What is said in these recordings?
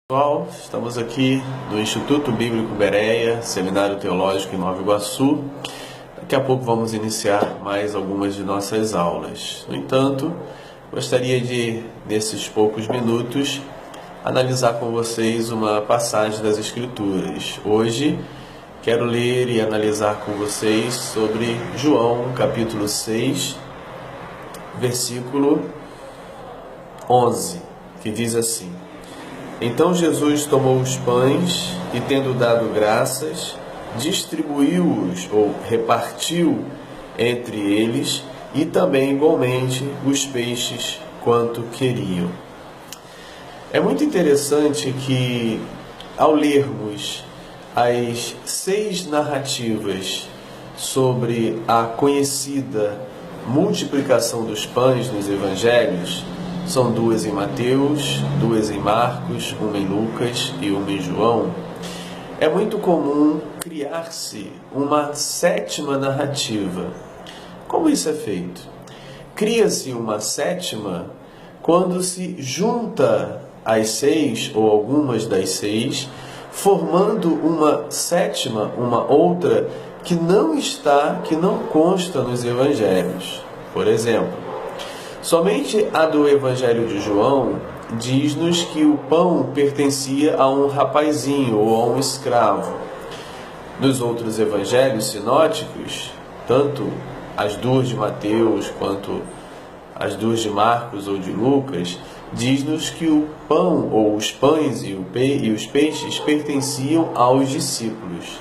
Pessoal, estamos aqui do Instituto Bíblico Bereia, Seminário Teológico em Nova Iguaçu. Daqui a pouco vamos iniciar mais algumas de nossas aulas. No entanto, gostaria de, nesses poucos minutos, analisar com vocês uma passagem das Escrituras. Hoje, quero ler e analisar com vocês sobre João, capítulo 6, versículo 11, que diz assim: Então Jesus tomou os pães e, tendo dado graças, distribuiu-os ou repartiu entre eles e também igualmente os peixes quanto queriam. É muito interessante que, ao lermos as 6 narrativas sobre a conhecida multiplicação dos pães nos evangelhos, são 2 em Mateus, 2 em Marcos, 1 em Lucas e 1 em João, é muito comum criar-se uma 7ª narrativa. Como isso é feito? Cria-se uma 7ª quando se junta as 6 ou algumas das 6, formando uma 7ª, uma outra que não consta nos evangelhos. Por exemplo, somente a do Evangelho de João diz-nos que o pão pertencia a um rapazinho ou a um escravo. Nos outros evangelhos sinóticos, tanto as 2 de Mateus quanto as 2 de Marcos ou de Lucas, diz-nos que o pão ou os pães e os peixes pertenciam aos discípulos.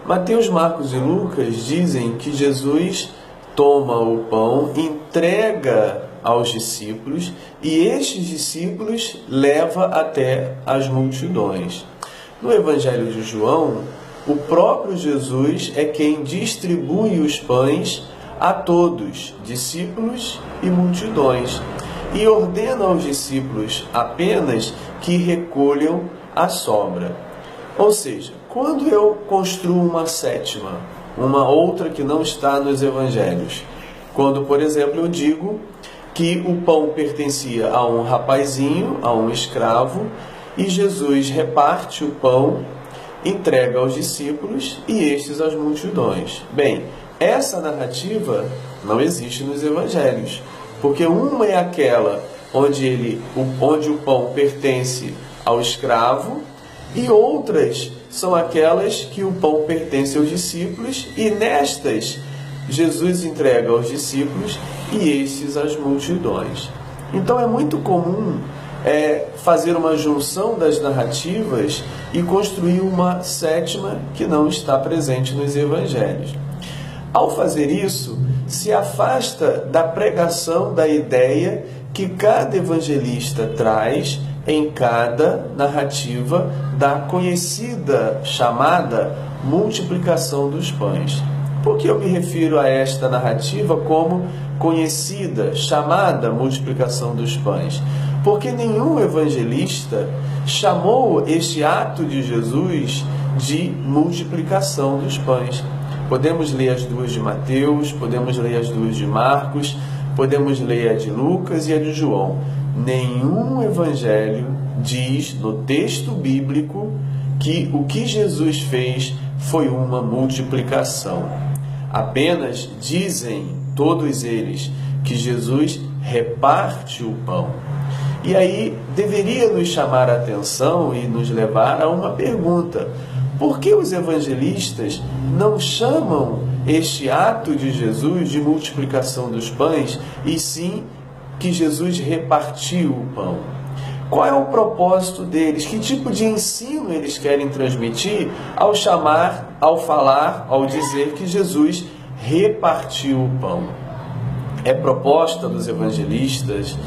Mateus, Marcos e Lucas dizem que Jesus toma o pão, entrega aos discípulos e estes discípulos leva até as multidões. No Evangelho de João, o próprio Jesus é quem distribui os pães a todos, discípulos e multidões, e ordena aos discípulos apenas que recolham a sobra. Ou seja, quando eu construo uma 7ª, uma outra que não está nos evangelhos, quando, por exemplo, eu digo que o pão pertencia a um rapazinho, a um escravo, e Jesus reparte o pão, entrega aos discípulos e estes às multidões. Bem, essa narrativa não existe nos evangelhos, porque uma é aquela onde o pão pertence ao escravo e outras são aquelas que o pão pertence aos discípulos, e nestas Jesus entrega aos discípulos e estes às multidões. Então é muito comum fazer uma junção das narrativas e construir uma 7ª que não está presente nos evangelhos. Ao fazer isso, se afasta da pregação da ideia que cada evangelista traz em cada narrativa da conhecida, chamada multiplicação dos pães. Por que eu me refiro a esta narrativa como conhecida, chamada multiplicação dos pães? Porque nenhum evangelista chamou este ato de Jesus de multiplicação dos pães. Podemos ler as 2 de Mateus, podemos ler as 2 de Marcos, podemos ler a de Lucas e a de João. Nenhum evangelho diz no texto bíblico que o que Jesus fez foi uma multiplicação. Apenas dizem todos eles que Jesus reparte o pão. E aí deveria nos chamar a atenção e nos levar a uma pergunta: por que os evangelistas não chamam este ato de Jesus de multiplicação dos pães, e sim que Jesus repartiu o pão? Qual é o propósito deles? Que tipo de ensino eles querem transmitir ao chamar, ao falar, ao dizer que Jesus repartiu o pão? É proposta dos evangelistas,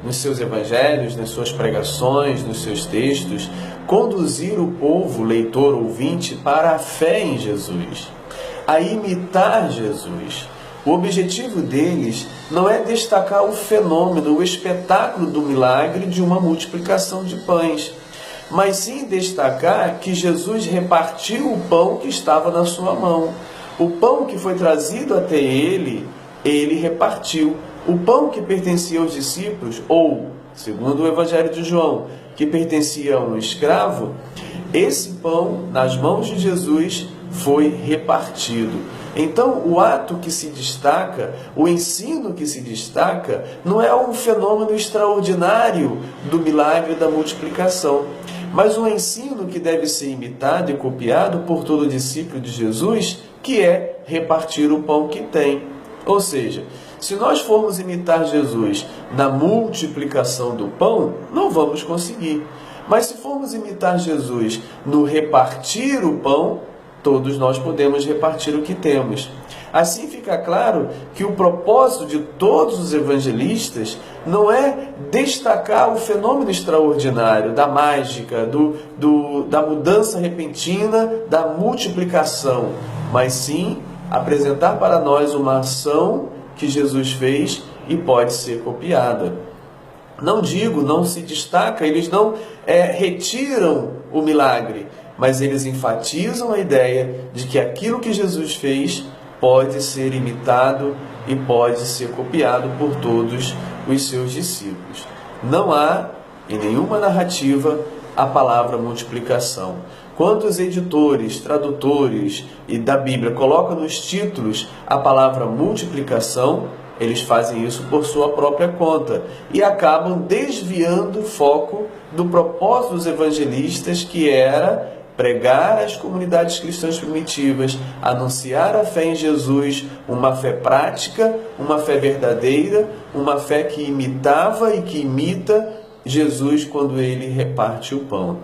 nos seus evangelhos, nas suas pregações, nos seus textos, conduzir o povo, leitor, ouvinte, para a fé em Jesus, a imitar Jesus. O objetivo deles não é destacar o fenômeno, o espetáculo do milagre de uma multiplicação de pães, mas sim destacar que Jesus repartiu o pão que estava na sua mão. O pão que foi trazido até ele repartiu. O pão que pertencia aos discípulos, ou segundo o Evangelho de João, que pertencia a um escravo, esse pão, nas mãos de Jesus, foi repartido. Então, o ato que se destaca, o ensino que se destaca, não é um fenômeno extraordinário do milagre da multiplicação, mas um ensino que deve ser imitado e copiado por todo discípulo de Jesus, que é repartir o pão que tem. Ou seja, se nós formos imitar Jesus na multiplicação do pão, não vamos conseguir. Mas se formos imitar Jesus no repartir o pão, todos nós podemos repartir o que temos. Assim fica claro que o propósito de todos os evangelistas não é destacar o fenômeno extraordinário da mágica, da mudança repentina, da multiplicação, mas sim apresentar para nós uma ação que Jesus fez e pode ser copiada. Não se destaca, eles não retiram o milagre, mas eles enfatizam a ideia de que aquilo que Jesus fez pode ser imitado e pode ser copiado por todos os seus discípulos. Não há, em nenhuma narrativa, a palavra multiplicação. Quando os editores, tradutores e da Bíblia colocam nos títulos a palavra multiplicação, eles fazem isso por sua própria conta e acabam desviando o foco do propósito dos evangelistas, que era pregar às comunidades cristãs primitivas, anunciar a fé em Jesus, uma fé prática, uma fé verdadeira, uma fé que imitava e que imita Jesus quando ele reparte o pão.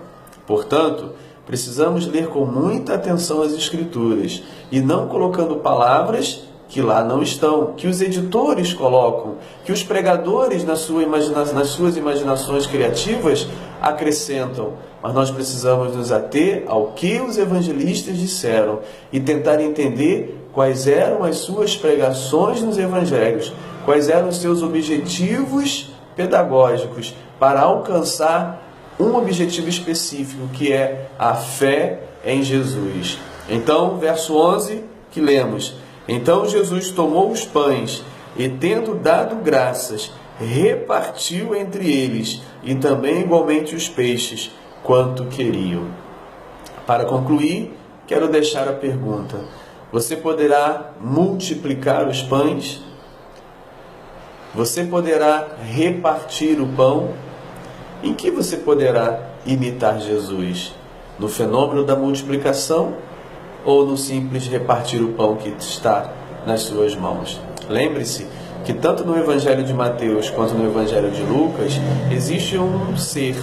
Portanto, precisamos ler com muita atenção as Escrituras e não colocando palavras que lá não estão, que os editores colocam, que os pregadores nas suas imaginações criativas acrescentam. Mas nós precisamos nos ater ao que os evangelistas disseram e tentar entender quais eram as suas pregações nos evangelhos, quais eram os seus objetivos pedagógicos para alcançar um objetivo específico, que é a fé em Jesus. Então, verso 11 que lemos: Então Jesus tomou os pães e, tendo dado graças, repartiu entre eles, e também igualmente os peixes, quanto queriam. Para concluir, quero deixar a pergunta: você poderá multiplicar os pães? Você poderá repartir o pão? Em que você poderá imitar Jesus? No fenômeno da multiplicação ou no simples repartir o pão que está nas suas mãos? Lembre-se que tanto no Evangelho de Mateus quanto no Evangelho de Lucas existe um ser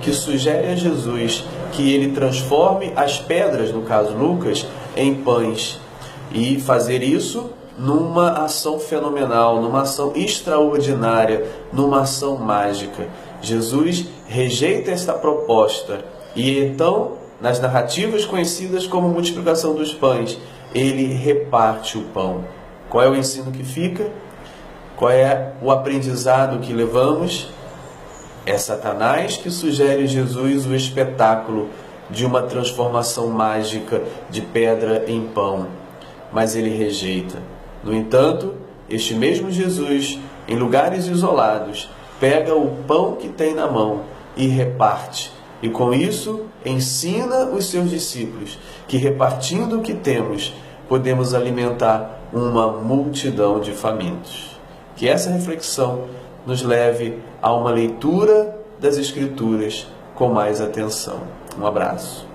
que sugere a Jesus que ele transforme as pedras, no caso Lucas, em pães, e fazer isso numa ação fenomenal, numa ação extraordinária, numa ação mágica. Jesus rejeita esta proposta e então, nas narrativas conhecidas como multiplicação dos pães, ele reparte o pão. Qual é o ensino que fica? Qual é o aprendizado que levamos? É Satanás que sugere a Jesus o espetáculo de uma transformação mágica de pedra em pão, mas ele rejeita. No entanto, este mesmo Jesus, em lugares isolados, pega o pão que tem na mão e reparte. E com isso, ensina os seus discípulos que, repartindo o que temos, podemos alimentar uma multidão de famintos. Que essa reflexão nos leve a uma leitura das Escrituras com mais atenção. Um abraço.